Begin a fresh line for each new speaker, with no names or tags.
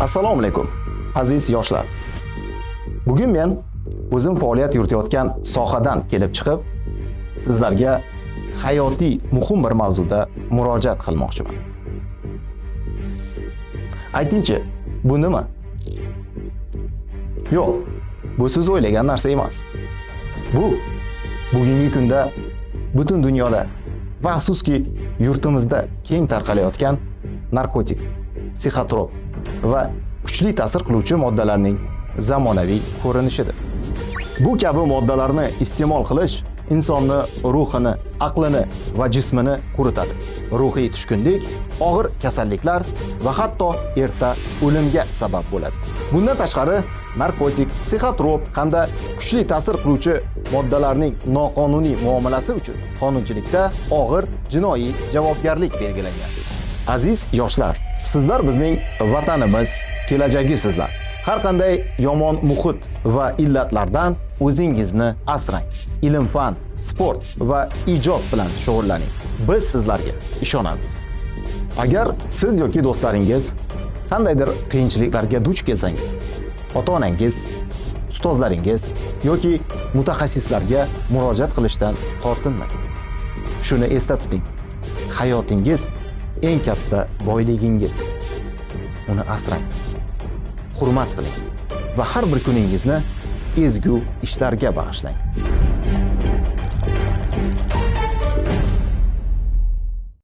Assalomu alaykum, aziz yoshlar. Bugun men o'zim faoliyat yuritayotgan sohadan kelib chiqib, sizlarga hayotiy muhim bir mavzuda murojaat qilmoqchiman. Aytingchi, bu nima? Yo'q, bu siz o'ylagan narsa emas. Bu bugungi kunda butun dunyoda va afsuski yurtimizda keng tarqalayotgan narkotik, psixotrop va kuchli ta'sir qiluvchi moddalarning zamonaviy ko'rinishidir. Bu kabi moddalarni iste'mol qilish insonni ruhini, aqlini va jismini quritadi. Ruhiy tushkunlik, og'ir kasalliklar va hatto erta o'limga sabab bo'ladi. Bundan tashqari, narkotik, psixotrop hamda kuchli ta'sir qiluvchi moddalarning noqonuniy muomalasi uchun qonunchilikda og'ir jinoiy javobgarlik belgilangan. Aziz yoshlar, sizlar bizning vatanimiz, kelajagisizlar. Har qanday yomon muhit va illatlardan o'zingizni asrang. Ilm-fan, sport va ijod bilan shug'ullaning. Biz sizlarga ishonamiz. Agar siz yoki do'stlaringiz qandaydir qiyinchiliklarga duch kelsangiz, ota-onangiz, ustozlaringiz yoki mutaxassislarga murojaat qilishdan tortinmang. Shuni esda tuting. Hayotingiz eng katta boyligingiz. Uni asrang. Hurmat qiling va har bir kuningizni ezgu ishlarga bag'ishlang.